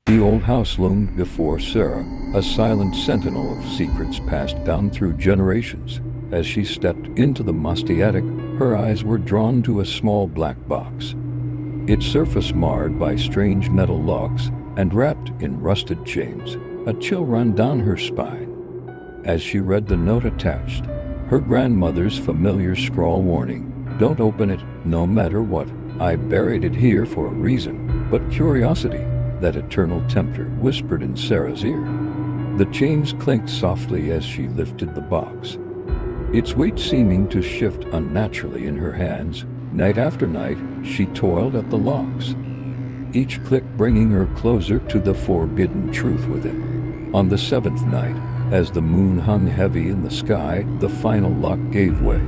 The old house loomed before Sarah, a silent sentinel of secrets passed down through generations. As she stepped into the musty attic, her eyes were drawn to a small black box, its surface marred by strange metal locks and wrapped in rusted chains. A chill ran down her spine as she read the note attached, her grandmother's familiar scrawl warning, "Don't open it, no matter what. I buried it here for a reason." But curiosity, that eternal tempter, whispered in Sarah's ear. The chains clinked softly as she lifted the box, its weight seeming to shift unnaturally in her hands. Night after night, she toiled at the locks, each click bringing her closer to the forbidden truth within. On the seventh night, as the moon hung heavy in the sky, the final lock gave way.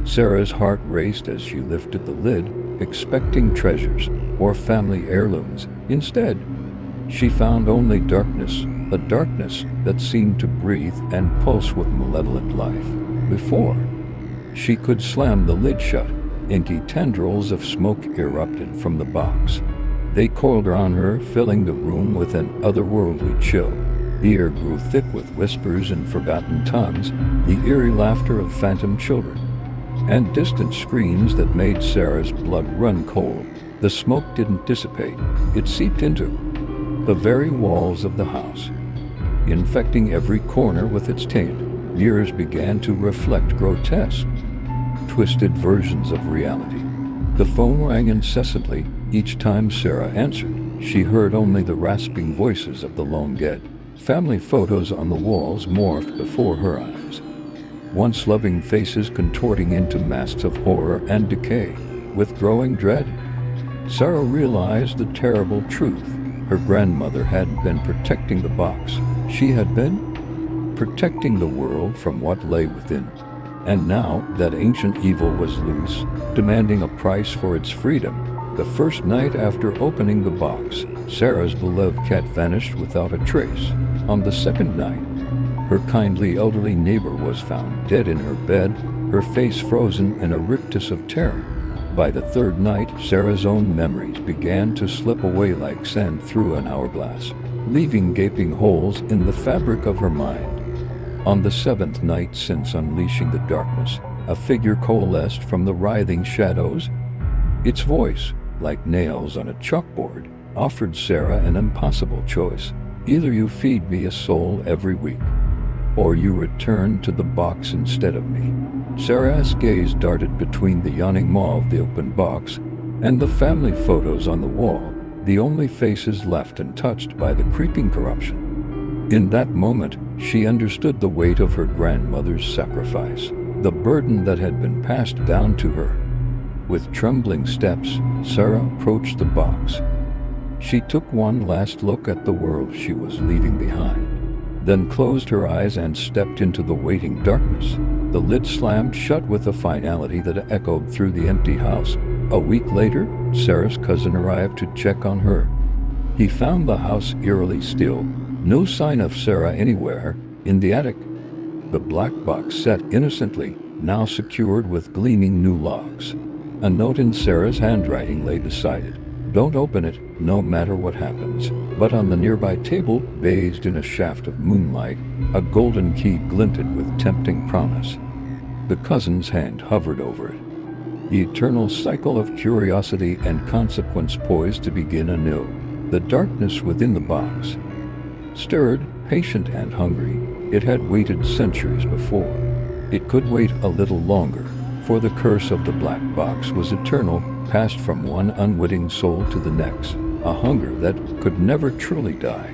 Sarah's heart raced as she lifted the lid, expecting treasures or family heirlooms. Instead, she found only darkness, a darkness that seemed to breathe and pulse with malevolent life. Before she could slam the lid shut, inky tendrils of smoke erupted from the box. They coiled around her, filling the room with an otherworldly chill. The air grew thick with whispers and forgotten tongues, the eerie laughter of phantom children, and distant screams that made Sarah's blood run cold. The smoke didn't dissipate, it seeped into the very walls of the house, infecting every corner with its taint. Mirrors began to reflect grotesque, twisted versions of reality. The phone rang incessantly. Each time Sarah answered, she heard only the rasping voices of the long dead. Family photos on the walls morphed before her eyes, once loving faces contorting into masks of horror and decay. With growing dread, Sarah realized the terrible truth. Her grandmother hadn't been protecting the box. She had been protecting the world from what lay within. And now that ancient evil was loose, demanding a price for its freedom. The first night after opening the box, Sarah's beloved cat vanished without a trace. On the second night, her kindly elderly neighbor was found dead in her bed, her face frozen in a rictus of terror. By the third night, Sarah's own memories began to slip away like sand through an hourglass, leaving gaping holes in the fabric of her mind. On the seventh night since unleashing the darkness, a figure coalesced from the writhing shadows. Its voice, like nails on a chalkboard, offered Sarah an impossible choice. Either you feed me a soul every week, or you return to the box instead of me. Sarah's gaze darted between the yawning maw of the open box and the family photos on the wall, the only faces left untouched by the creeping corruption. In that moment, she understood the weight of her grandmother's sacrifice, the burden that had been passed down to her. With trembling steps, Sarah approached the box. She took one last look at the world she was leaving behind, then closed her eyes and stepped into the waiting darkness. The lid slammed shut with a finality that echoed through the empty house. A week later, Sarah's cousin arrived to check on her. He found the house eerily still, no sign of Sarah anywhere. In the attic, the black box sat innocently, now secured with gleaming new locks. A note in Sarah's handwriting lay beside it. "Don't open it, no matter what happens." But on the nearby table, bathed in a shaft of moonlight, a golden key glinted with tempting promise. The cousin's hand hovered over it, the eternal cycle of curiosity and consequence poised to begin anew. The darkness within the box stirred, patient and hungry. It had waited centuries before. It could wait a little longer, for the curse of the black box was eternal, passed from one unwitting soul to the next, a hunger that could never truly die.